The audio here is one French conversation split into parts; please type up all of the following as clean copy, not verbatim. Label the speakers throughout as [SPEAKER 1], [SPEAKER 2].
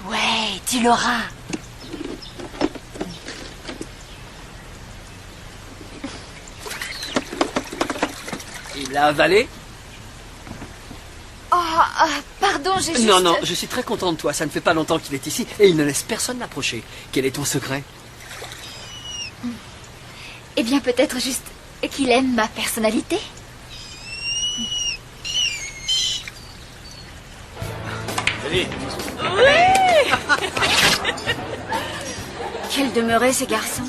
[SPEAKER 1] Ouais, tu l'auras.
[SPEAKER 2] Il l'a avalé?
[SPEAKER 1] Oh, pardon, j'ai juste...
[SPEAKER 2] Non, je suis très content de toi. Ça ne fait pas longtemps qu'il est ici et il ne laisse personne l'approcher. Quel est ton secret?
[SPEAKER 1] Eh bien, peut-être juste qu'il aime ma personnalité.
[SPEAKER 2] Allez.
[SPEAKER 3] Quels demeuraient ces garçons?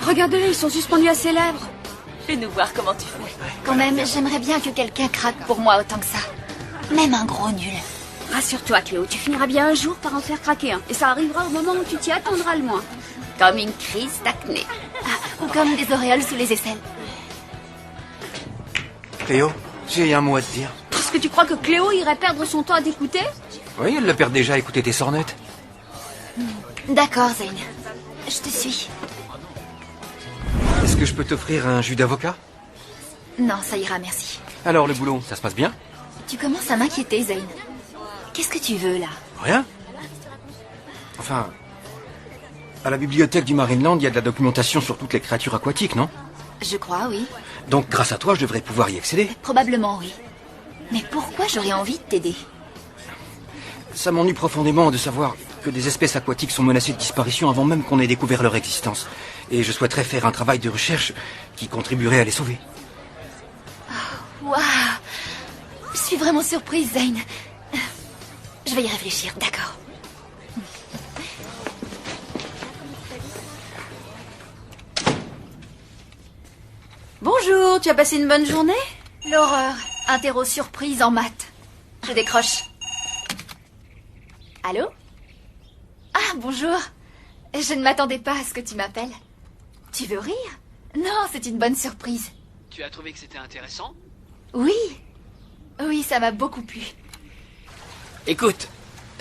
[SPEAKER 3] Regardez-les, ils sont suspendus à ses lèvres.
[SPEAKER 1] Fais-nous voir comment tu fais. Quand même, j'aimerais bien que quelqu'un craque pour moi autant que ça. Même un gros nul.
[SPEAKER 3] Rassure-toi, Cléo, tu finiras bien un jour par en faire craquer un. Et ça arrivera au moment où tu t'y attendras le moins.
[SPEAKER 1] Comme une crise d'acné. Ou comme des auréoles sous les aisselles.
[SPEAKER 4] Cléo, j'ai un mot à te dire.
[SPEAKER 3] Est-ce que tu crois que Cléo irait perdre son temps à t'écouter?
[SPEAKER 4] Oui, elle le perd déjà à écouter tes sornettes.
[SPEAKER 1] D'accord, Zane. Je te suis.
[SPEAKER 4] Est-ce que je peux t'offrir un jus d'avocat?
[SPEAKER 1] Non, ça ira, merci.
[SPEAKER 4] Alors, le boulot, ça se passe bien?
[SPEAKER 1] Tu commences à m'inquiéter, Zane. Qu'est-ce que tu veux, là?
[SPEAKER 4] Rien. Enfin, à la bibliothèque du Marineland, il y a de la documentation sur toutes les créatures aquatiques, non?
[SPEAKER 1] Je crois, oui.
[SPEAKER 4] Donc, grâce à toi, je devrais pouvoir y accéder.
[SPEAKER 1] Probablement, oui. Mais pourquoi j'aurais envie de t'aider?
[SPEAKER 4] Ça m'ennuie profondément de savoir que des espèces aquatiques sont menacées de disparition avant même qu'on ait découvert leur existence. Et je souhaiterais faire un travail de recherche qui contribuerait à les sauver.
[SPEAKER 1] Waouh! Je suis vraiment surprise, Zane. Je vais y réfléchir, d'accord.
[SPEAKER 3] Bonjour, tu as passé une bonne journée?
[SPEAKER 1] L'horreur. Interro surprise en maths. Je décroche. Allô? Ah, bonjour. Je ne m'attendais pas à ce que tu m'appelles. Tu veux rire? Non, c'est une bonne surprise.
[SPEAKER 2] Tu as trouvé que c'était intéressant?
[SPEAKER 1] Oui. Oui, ça m'a beaucoup plu.
[SPEAKER 2] Écoute,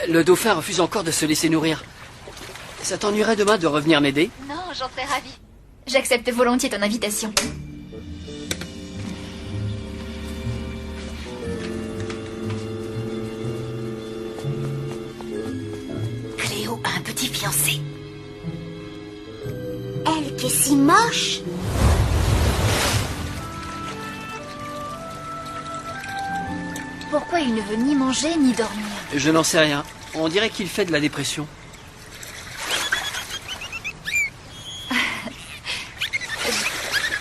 [SPEAKER 2] le dauphin refuse encore de se laisser nourrir. Ça t'ennuierait demain de revenir m'aider?
[SPEAKER 1] Non, j'en serais ravie. J'accepte volontiers ton invitation. Cléo a un petit fiancé.
[SPEAKER 5] Elle qui est si moche.
[SPEAKER 1] Pourquoi il ne veut ni manger ni dormir?
[SPEAKER 2] Je n'en sais rien. On dirait qu'il fait de la dépression.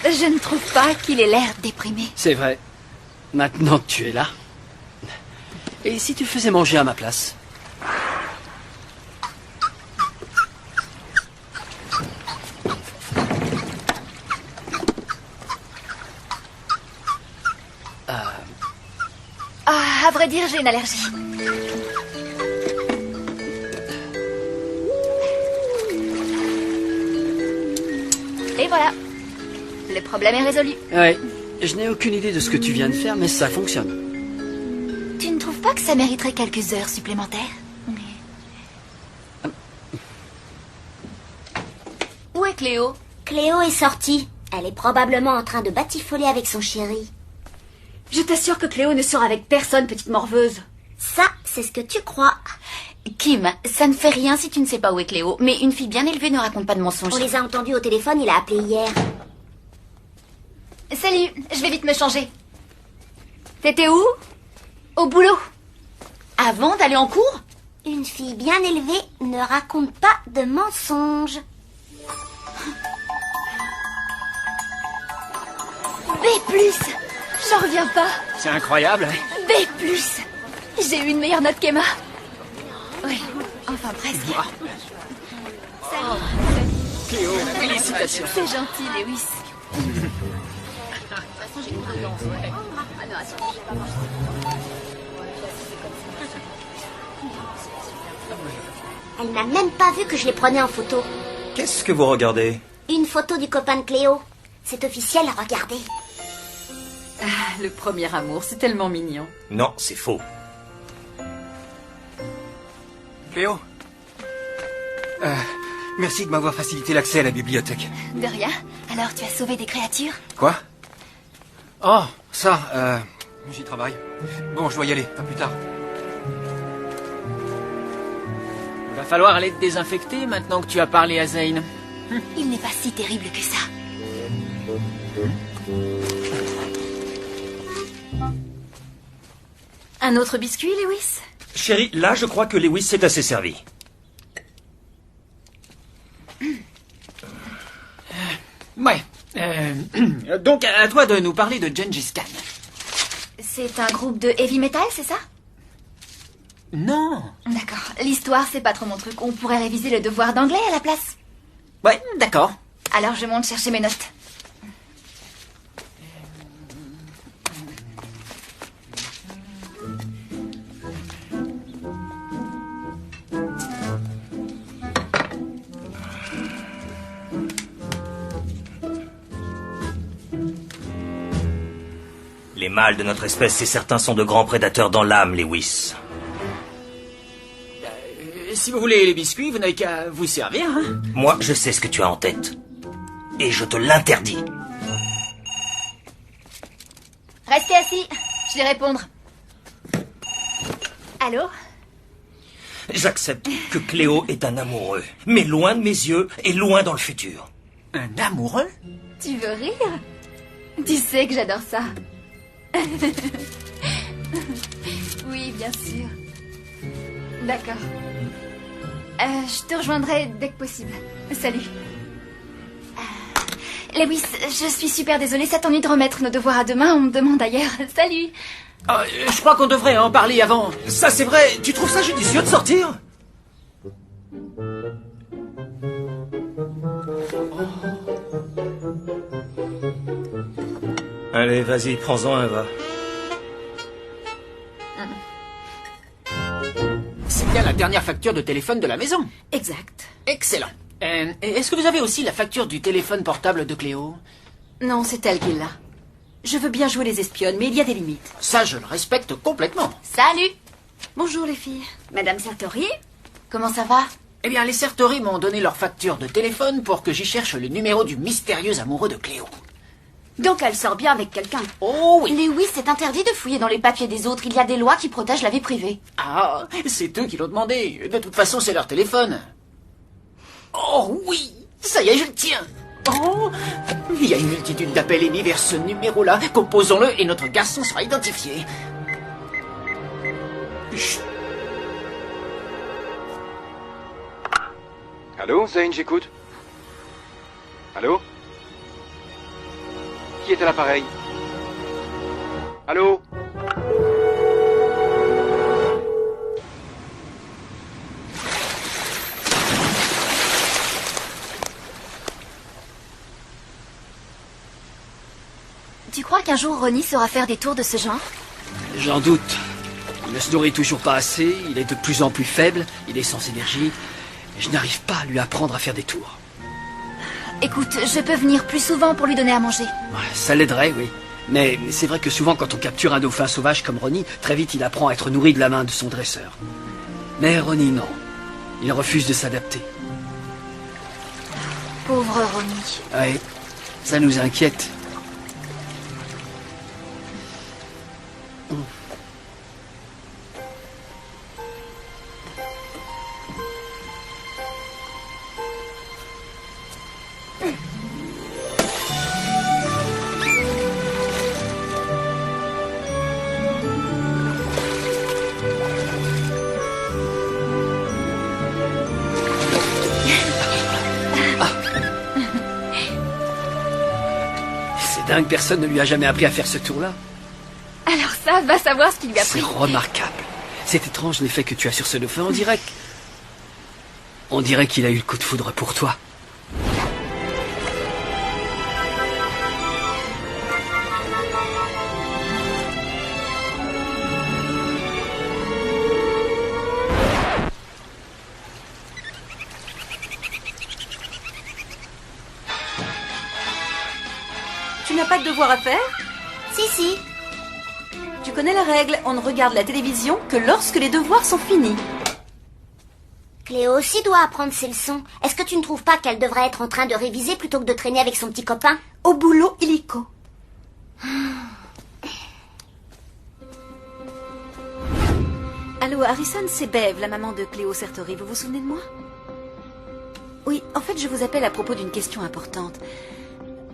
[SPEAKER 1] Je ne trouve pas qu'il ait l'air déprimé.
[SPEAKER 2] C'est vrai. Maintenant que tu es là. Et si tu faisais manger à ma place?
[SPEAKER 1] Ah, à vrai dire, j'ai une allergie. Et voilà. Le problème est résolu.
[SPEAKER 2] Ouais, je n'ai aucune idée de ce que tu viens de faire, mais ça fonctionne.
[SPEAKER 1] Tu ne trouves pas que ça mériterait quelques heures supplémentaires? Où est Cléo?
[SPEAKER 5] Cléo est sortie. Elle est probablement en train de batifoler avec son chéri.
[SPEAKER 3] Je t'assure que Cléo ne sort avec personne, petite morveuse.
[SPEAKER 5] Ça, c'est ce que tu crois.
[SPEAKER 1] Kim, ça ne fait rien si tu ne sais pas où est Cléo, mais une fille bien élevée ne raconte pas de mensonges.
[SPEAKER 5] On les a entendus au téléphone, il a appelé hier.
[SPEAKER 1] Salut, je vais vite me changer. T'étais où? Au boulot. Avant d'aller en cours?
[SPEAKER 5] Une fille bien élevée ne raconte pas de mensonges.
[SPEAKER 1] B+, j'en reviens pas.
[SPEAKER 2] C'est incroyable.
[SPEAKER 1] B+, j'ai eu une meilleure note qu'Emma. Oui, enfin presque.
[SPEAKER 2] Cléo, félicitations.
[SPEAKER 1] C'est gentil, Lewis.
[SPEAKER 5] Elle n'a même pas vu que je les prenais en photo.
[SPEAKER 6] Qu'est-ce que vous regardez?
[SPEAKER 5] Une photo du copain de Cléo. C'est officiel, regardez.
[SPEAKER 7] Le premier amour, c'est tellement mignon.
[SPEAKER 6] Non, c'est faux.
[SPEAKER 4] Cléo merci de m'avoir facilité l'accès à la bibliothèque.
[SPEAKER 1] De rien. Alors, tu as sauvé des créatures?
[SPEAKER 4] Quoi? Oh, ça, j'y travaille. Bon, je dois y aller. À plus tard.
[SPEAKER 2] Il va falloir aller te désinfecter maintenant que tu as parlé à Zane.
[SPEAKER 1] Il n'est pas si terrible que ça. Un autre biscuit, Lewis?
[SPEAKER 6] Chérie, là, je crois que Lewis s'est assez servi.
[SPEAKER 2] Ouais. Donc, à toi de nous parler de Gengis Khan.
[SPEAKER 1] C'est un groupe de heavy metal, c'est ça?
[SPEAKER 2] Non.
[SPEAKER 1] D'accord. L'histoire, c'est pas trop mon truc. On pourrait réviser le devoir d'anglais à la place.
[SPEAKER 2] Ouais, d'accord.
[SPEAKER 1] Alors, je monte chercher mes notes.
[SPEAKER 6] Les mâles de notre espèce, c'est certains, sont de grands prédateurs dans l'âme, Lewis.
[SPEAKER 2] Si vous voulez les biscuits, vous n'avez qu'à vous servir, hein.
[SPEAKER 6] Moi, je sais ce que tu as en tête. Et je te l'interdis.
[SPEAKER 1] Restez assis. Je vais répondre. Allô?
[SPEAKER 6] J'accepte que Cléo est un amoureux, mais loin de mes yeux et loin dans le futur.
[SPEAKER 2] Un amoureux?
[SPEAKER 1] Tu veux rire? Tu sais que j'adore ça. Oui, bien sûr. D'accord. Je te rejoindrai dès que possible. Salut. Lewis, je suis super désolée, ça t'ennuie de remettre nos devoirs à demain, on me demande ailleurs. Salut.
[SPEAKER 2] Je crois qu'on devrait en parler avant.
[SPEAKER 6] Ça, c'est vrai. Tu trouves ça judicieux de sortir? Allez, vas-y, prends-en un, va.
[SPEAKER 2] C'est bien la dernière facture de téléphone de la maison.
[SPEAKER 7] Exact.
[SPEAKER 2] Excellent. Est-ce que vous avez aussi la facture du téléphone portable de Cléo?
[SPEAKER 7] Non, c'est elle qui l'a. Je veux bien jouer les espionnes, mais il y a des limites.
[SPEAKER 2] Ça, je le respecte complètement.
[SPEAKER 1] Salut.
[SPEAKER 7] Bonjour les filles.
[SPEAKER 3] Madame Sartori?
[SPEAKER 1] Comment ça va?
[SPEAKER 2] Eh bien, les Sertori m'ont donné leur facture de téléphone pour que j'y cherche le numéro du mystérieux amoureux de Cléo.
[SPEAKER 3] Donc elle sort bien avec quelqu'un.
[SPEAKER 2] Oh oui.
[SPEAKER 1] Lewis, c'est interdit de fouiller dans les papiers des autres. Il y a des lois qui protègent la vie privée.
[SPEAKER 2] Ah, c'est eux qui l'ont demandé. De toute façon, c'est leur téléphone. Oh oui, ça y est, je le tiens. Oh, il y a une multitude d'appels émis vers ce numéro-là. Composons-le et notre garçon sera identifié. Chut.
[SPEAKER 4] Allô, Zane, j'écoute. Allô? Qui est à l'appareil? Allô?
[SPEAKER 1] Tu crois qu'un jour Ronnie saura faire des tours de ce genre?
[SPEAKER 2] J'en doute. Il ne se nourrit toujours pas assez, il est de plus en plus faible, il est sans énergie. Je n'arrive pas à lui apprendre à faire des tours.
[SPEAKER 1] Écoute, je peux venir plus souvent pour lui donner à manger.
[SPEAKER 8] Ouais, ça l'aiderait, oui. Mais c'est vrai que souvent, quand on capture un dauphin sauvage comme Ronnie, très vite il apprend à être nourri de la main de son dresseur. Mais Ronnie, non. Il refuse de s'adapter.
[SPEAKER 1] Pauvre Ronnie.
[SPEAKER 8] Ouais, ça nous inquiète. C'est dingue, personne ne lui a jamais appris à faire ce tour-là.
[SPEAKER 1] Alors ça, va savoir ce qu'il lui a
[SPEAKER 8] C'est
[SPEAKER 1] pris.
[SPEAKER 8] remarquable. C'est étrange l'effet que tu as sur ce dauphin. On dirait qu'il a eu le coup de foudre pour toi.
[SPEAKER 7] Tu n'as pas de devoir à faire?
[SPEAKER 5] Si.
[SPEAKER 7] Tu connais la règle, on ne regarde la télévision que lorsque les devoirs sont finis.
[SPEAKER 5] Cléo aussi doit apprendre ses leçons. Est-ce que tu ne trouves pas qu'elle devrait être en train de réviser plutôt que de traîner avec son petit copain?
[SPEAKER 7] Au boulot illico. Allô, Harrison, c'est Bev, la maman de Cléo Sertori. Vous vous souvenez de moi? Oui, en fait, je vous appelle à propos d'une question importante.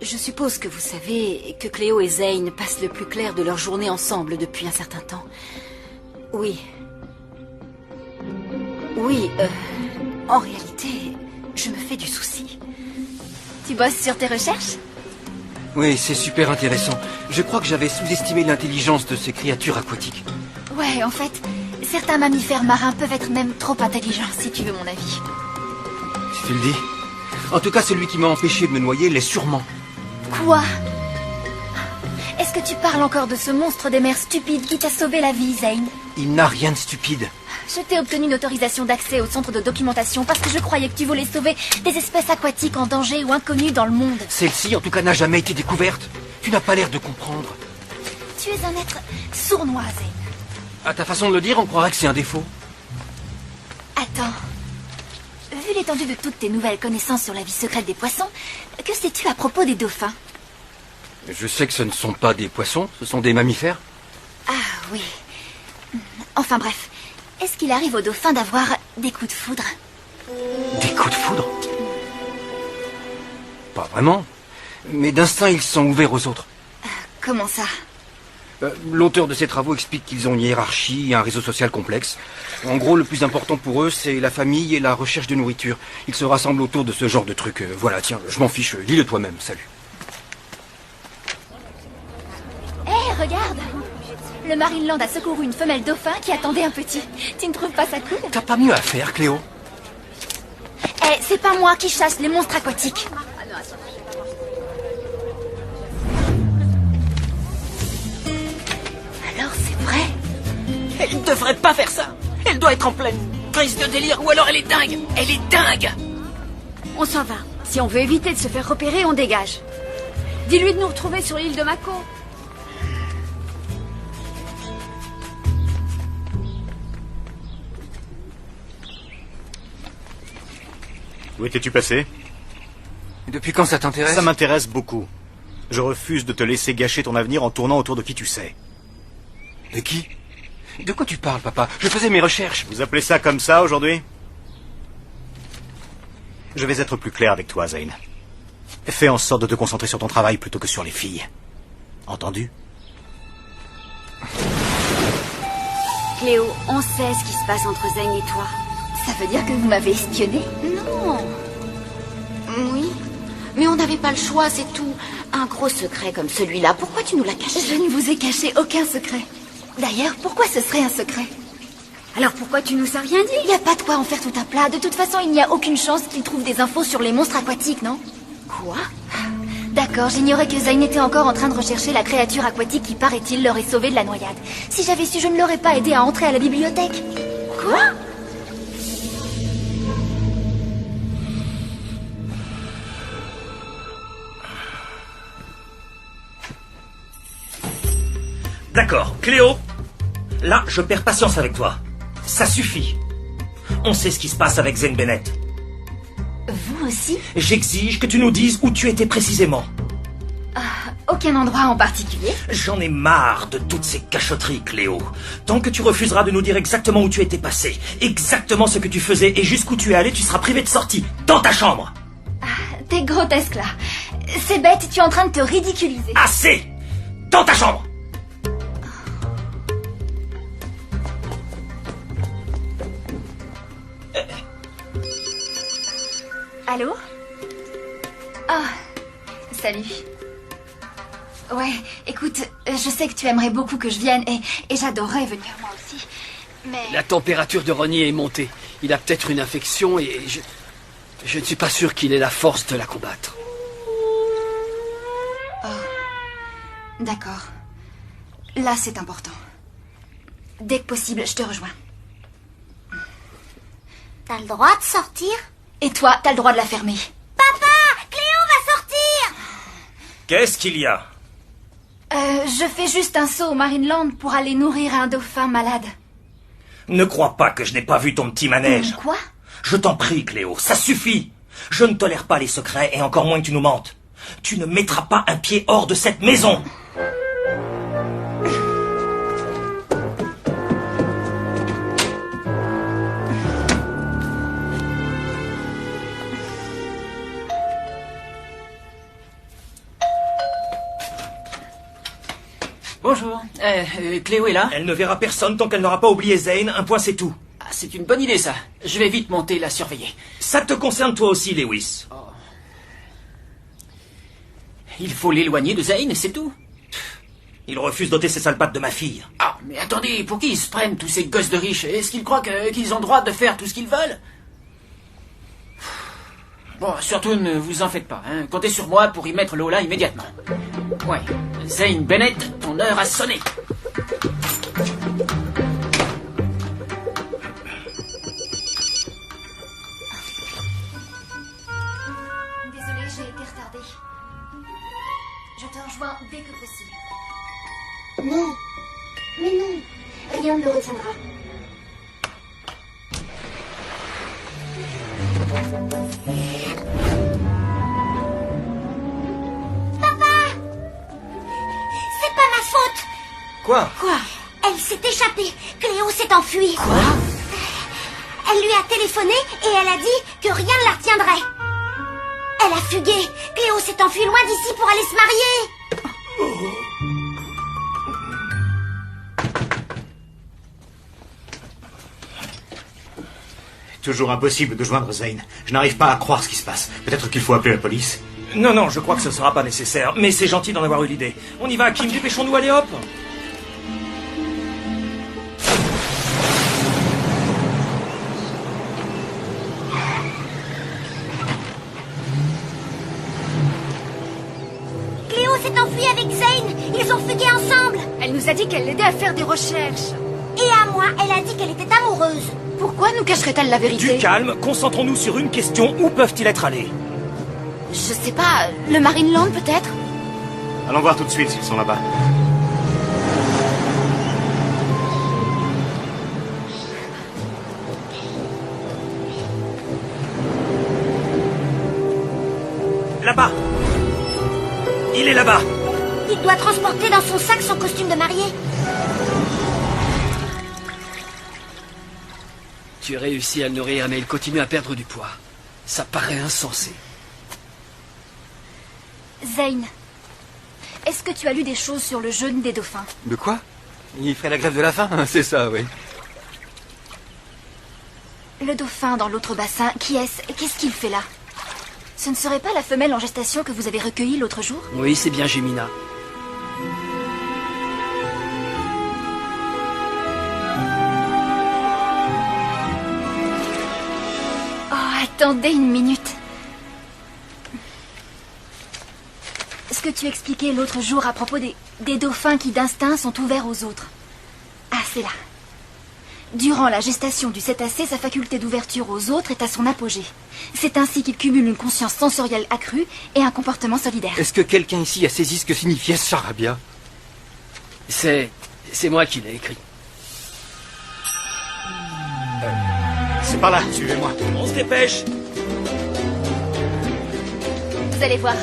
[SPEAKER 7] Je suppose que vous savez que Cléo et Zane passent le plus clair de leur journée ensemble depuis un certain temps. Oui. Oui, en réalité, je me fais du souci.
[SPEAKER 1] Tu bosses sur tes recherches?
[SPEAKER 4] Oui, c'est super intéressant. Je crois que j'avais sous-estimé l'intelligence de ces créatures aquatiques.
[SPEAKER 1] Ouais, en fait, certains mammifères marins peuvent être même trop intelligents, si tu veux mon avis.
[SPEAKER 4] Si tu le dis. En tout cas, celui qui m'a empêché de me noyer l'est sûrement.
[SPEAKER 1] Quoi? Est-ce que tu parles encore de ce monstre des mers stupide qui t'a sauvé la vie, Zane?
[SPEAKER 4] Il n'a rien de stupide.
[SPEAKER 1] Je t'ai obtenu une autorisation d'accès au centre de documentation parce que je croyais que tu voulais sauver des espèces aquatiques en danger ou inconnues dans le monde.
[SPEAKER 4] Celle-ci, en tout cas, n'a jamais été découverte. Tu n'as pas l'air de comprendre.
[SPEAKER 1] Tu es un être sournois, Zane.
[SPEAKER 4] À ta façon de le dire, on croirait que c'est un défaut.
[SPEAKER 1] Attends. Vu l'étendue de toutes tes nouvelles connaissances sur la vie secrète des poissons, que sais-tu à propos des dauphins?
[SPEAKER 4] Je sais que ce ne sont pas des poissons, ce sont des mammifères.
[SPEAKER 1] Ah oui. Enfin bref, est-ce qu'il arrive aux dauphins d'avoir des coups de foudre?
[SPEAKER 4] Des coups de foudre? Pas vraiment. Mais d'instinct, ils sont ouverts aux autres.
[SPEAKER 1] Comment ça?
[SPEAKER 4] L'auteur de ces travaux explique qu'ils ont une hiérarchie et un réseau social complexe. En gros, le plus important pour eux, c'est la famille et la recherche de nourriture. Ils se rassemblent autour de ce genre de trucs. Voilà, tiens, je m'en fiche. Lis-le toi-même. Salut.
[SPEAKER 1] Hé, regarde! Le Marineland a secouru une femelle dauphin qui attendait un petit. Tu ne trouves pas ça cool?
[SPEAKER 4] T'as pas mieux à faire, Cléo?
[SPEAKER 1] Eh, c'est pas moi qui chasse les monstres aquatiques.
[SPEAKER 7] Alors c'est vrai?
[SPEAKER 2] Elle devrait pas faire ça. Elle doit être en pleine crise de délire ou alors elle est dingue. Elle est dingue.
[SPEAKER 3] On s'en va. Si on veut éviter de se faire repérer, on dégage. Dis-lui de nous retrouver sur l'île de Mako.
[SPEAKER 9] Où étais-tu passé?
[SPEAKER 4] Depuis quand ça t'intéresse?
[SPEAKER 9] Ça m'intéresse beaucoup. Je refuse de te laisser gâcher ton avenir en tournant autour de qui tu sais.
[SPEAKER 4] De qui? De quoi tu parles, papa? Je faisais mes recherches.
[SPEAKER 9] Vous appelez ça comme ça aujourd'hui? Je vais être plus clair avec toi, Zane. Fais en sorte de te concentrer sur ton travail plutôt que sur les filles. Entendu?
[SPEAKER 3] Cléo, on sait ce qui se passe entre Zane et toi.
[SPEAKER 1] Ça veut dire que vous m'avez espionné?
[SPEAKER 5] Non. Oui. Mais on n'avait pas le choix, c'est tout. Un gros secret comme celui-là, pourquoi tu nous l'as caché?
[SPEAKER 1] Je ne vous ai caché aucun secret. D'ailleurs, pourquoi ce serait un secret?
[SPEAKER 3] Alors pourquoi tu nous as rien dit?
[SPEAKER 1] Il n'y a pas de quoi en faire tout un plat. De toute façon, il n'y a aucune chance qu'il trouve des infos sur les monstres aquatiques, non?
[SPEAKER 5] Quoi?
[SPEAKER 1] D'accord, j'ignorais que Zane était encore en train de rechercher la créature aquatique qui, paraît-il, l'aurait sauvé de la noyade. Si j'avais su, je ne l'aurais pas aidé à entrer à la bibliothèque.
[SPEAKER 5] Quoi?
[SPEAKER 6] D'accord, Cléo. Là, je perds patience avec toi. Ça suffit. On sait ce qui se passe avec Zane Bennett.
[SPEAKER 1] Vous aussi?
[SPEAKER 6] J'exige que tu nous dises où tu étais précisément.
[SPEAKER 1] Aucun endroit en particulier.
[SPEAKER 6] J'en ai marre de toutes ces cachotteries, Cléo. Tant que tu refuseras de nous dire exactement où tu étais passé, exactement ce que tu faisais et jusqu'où tu es allé, tu seras privé de sortie, dans ta chambre.
[SPEAKER 1] T'es grotesque là. C'est bête, tu es en train de te ridiculiser.
[SPEAKER 6] Assez! Dans ta chambre!
[SPEAKER 1] Allô? Salut. Ouais, écoute, je sais que tu aimerais beaucoup que je vienne et j'adorerais venir moi aussi. Mais...
[SPEAKER 8] La température de Ronnie est montée. Il a peut-être une infection et je ne suis pas sûr qu'il ait la force de la combattre.
[SPEAKER 1] D'accord. Là, c'est important. Dès que possible, je te rejoins.
[SPEAKER 5] T'as le droit de sortir?
[SPEAKER 1] Et toi, t'as le droit de la fermer.
[SPEAKER 5] Papa! Cléo va sortir!
[SPEAKER 6] Qu'est-ce qu'il y a?
[SPEAKER 1] Je fais juste un saut au Marineland pour aller nourrir un dauphin malade.
[SPEAKER 6] Ne crois pas que je n'ai pas vu ton petit manège.
[SPEAKER 1] Quoi?
[SPEAKER 6] Je t'en prie, Cléo, ça suffit. Je ne tolère pas les secrets et encore moins que tu nous mentes. Tu ne mettras pas un pied hors de cette maison.
[SPEAKER 2] Bonjour. Cléo est là?
[SPEAKER 6] Elle ne verra personne tant qu'elle n'aura pas oublié Zane, un point c'est tout.
[SPEAKER 2] Ah, c'est une bonne idée ça. Je vais vite monter la surveiller.
[SPEAKER 6] Ça te concerne toi aussi, Lewis.
[SPEAKER 2] Il faut l'éloigner de Zane et c'est tout.
[SPEAKER 6] Il refuse d'ôter ses sales pattes de ma fille.
[SPEAKER 2] Ah, mais attendez, pour qui ils se prennent tous ces gosses de riches? Est-ce qu'ils croient qu'ils ont le droit de faire tout ce qu'ils veulent? Bon, surtout ne vous en faites pas, hein. Comptez sur moi pour y mettre le holà immédiatement. Ouais, Zane Bennett, ton heure a sonné.
[SPEAKER 1] Désolée, j'ai été retardée. Je te rejoins dès que possible.
[SPEAKER 5] Non. Mais non.
[SPEAKER 1] Rien ne le retiendra.
[SPEAKER 5] C'est pas ma faute.
[SPEAKER 6] Quoi?
[SPEAKER 5] Elle s'est échappée. Cléo s'est enfuie.
[SPEAKER 6] Quoi?
[SPEAKER 5] Elle lui a téléphoné et elle a dit que rien ne la retiendrait. Elle a fugué. Cléo s'est enfuie loin d'ici pour aller se marier.
[SPEAKER 9] Toujours impossible de joindre Zane. Je n'arrive pas à croire ce qui se passe. Peut-être qu'il faut appeler la police.
[SPEAKER 6] Non, je crois que ce sera pas nécessaire. Mais c'est gentil d'en avoir eu l'idée. On y va, Kim, dépêchons-nous, allez hop.
[SPEAKER 5] Cléo s'est enfuie avec Zane. Ils ont fugué ensemble.
[SPEAKER 3] Elle nous a dit qu'elle l'aidait à faire des recherches.
[SPEAKER 5] Et à moi, elle a dit qu'elle était amoureuse.
[SPEAKER 1] Pourquoi nous cacherait-elle la vérité?
[SPEAKER 6] Du calme, concentrons-nous sur une question. Où peuvent-ils être allés?
[SPEAKER 1] Je sais pas, le Marineland peut-être?
[SPEAKER 9] Allons voir tout de suite s'ils sont là-bas.
[SPEAKER 6] Là-bas. Il est là-bas.
[SPEAKER 5] Il doit transporter dans son sac son costume de mariée.
[SPEAKER 8] Tu as réussi à le nourrir, mais il continue à perdre du poids. Ça paraît insensé.
[SPEAKER 1] Zane, est-ce que tu as lu des choses sur le jeûne des dauphins?
[SPEAKER 4] De quoi? Il ferait la grève de la faim, c'est ça, oui.
[SPEAKER 1] Le dauphin dans l'autre bassin, qui est-ce? Qu'est-ce qu'il fait là? Ce ne serait pas la femelle en gestation que vous avez recueillie l'autre jour?
[SPEAKER 8] Oui, c'est bien Gemina.
[SPEAKER 1] Oh, attendez une minute. Ce que tu expliquais l'autre jour à propos des dauphins qui d'instinct sont ouverts aux autres. Ah, c'est là. Durant la gestation du cétacé, sa faculté d'ouverture aux autres est à son apogée. C'est ainsi qu'il cumule une conscience sensorielle accrue et un comportement solidaire.
[SPEAKER 4] Est-ce que quelqu'un ici a saisi ce que signifiait ce charabia?
[SPEAKER 8] C'est C'est moi qui l'ai écrit.
[SPEAKER 9] C'est par là, suivez-moi.
[SPEAKER 6] On se dépêche.
[SPEAKER 1] Vous allez voir.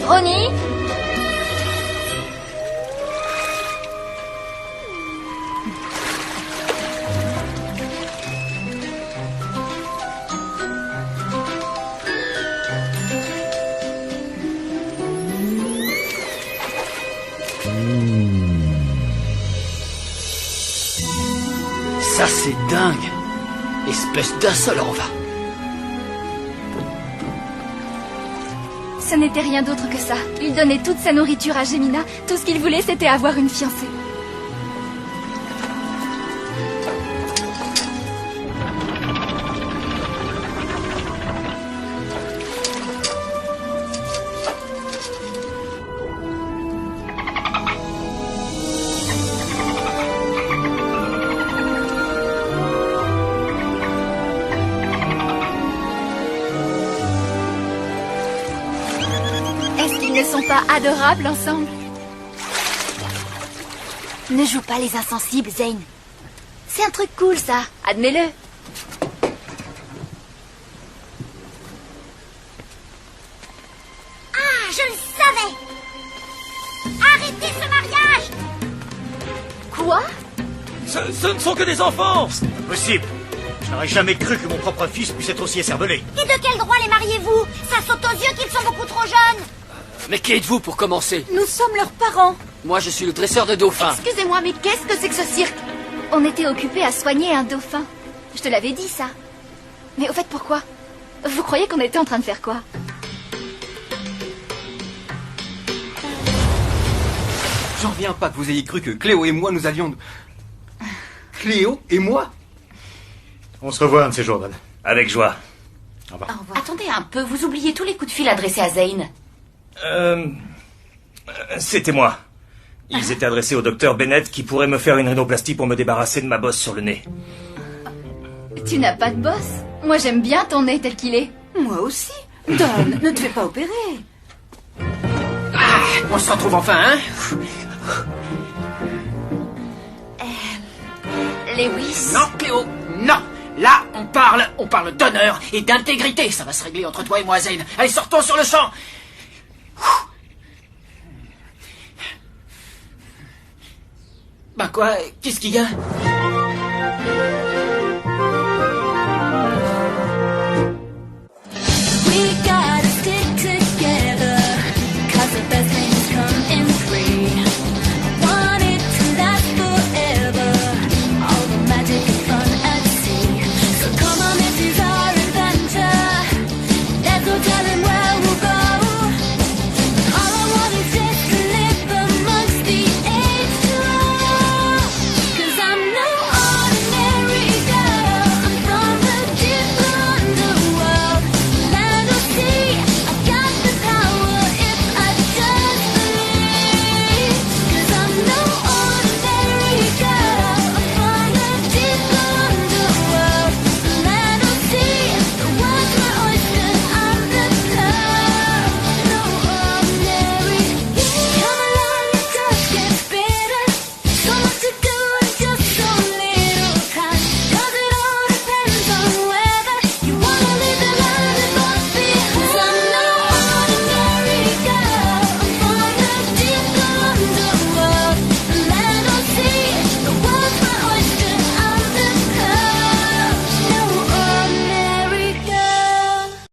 [SPEAKER 1] Ronnie?
[SPEAKER 8] Ça, c'est dingue. Espèce d'insolent, va.
[SPEAKER 1] Ce n'était rien d'autre que ça. Il donnait toute sa nourriture à Gemina. Tout ce qu'il voulait, c'était avoir une fiancée. Ils ne sont pas adorables ensemble? Ne joue pas les insensibles, Zane. C'est un truc cool, ça. Admets-le.
[SPEAKER 5] Ah, je le savais! Arrêtez ce mariage!
[SPEAKER 1] Quoi?
[SPEAKER 6] Ce ne sont que des enfants.
[SPEAKER 9] Impossible. Je n'aurais jamais cru que mon propre fils puisse être aussi écervelé.
[SPEAKER 5] Et de quel droit les mariez-vous? Ça saute aux yeux qu'ils sont beaucoup trop jeunes!
[SPEAKER 8] Mais qui êtes-vous pour commencer?
[SPEAKER 7] Nous sommes leurs parents.
[SPEAKER 8] Moi, je suis le dresseur de dauphins.
[SPEAKER 1] Excusez-moi, mais qu'est-ce que c'est que ce cirque? On était occupés à soigner un dauphin. Je te l'avais dit, ça. Mais au fait, pourquoi? Vous croyez qu'on était en train de faire quoi?
[SPEAKER 4] J'en reviens pas que vous ayez cru que Cléo et moi nous allions... Cléo et moi?
[SPEAKER 9] On se revoit un de ces jours, Dan.
[SPEAKER 6] Avec joie.
[SPEAKER 9] Au revoir.
[SPEAKER 7] Au revoir.
[SPEAKER 10] Attendez un peu, vous oubliez tous les coups de fil adressés à Zane.
[SPEAKER 6] C'était moi. Ils étaient adressés au docteur Bennett qui pourrait me faire une rhinoplastie pour me débarrasser de ma bosse sur le nez.
[SPEAKER 1] Tu n'as pas de bosse? Moi, j'aime bien ton nez tel qu'il est.
[SPEAKER 7] Moi aussi. Don, ne te fais pas opérer.
[SPEAKER 2] Ah, on se retrouve enfin, hein?
[SPEAKER 1] Lewis.
[SPEAKER 2] Non, Cléo, non. Là, on parle d'honneur et d'intégrité. Ça va se régler entre toi et moi, Zane. Allez, sortons sur le champ. Ben quoi? Qu'est-ce qu'il y a?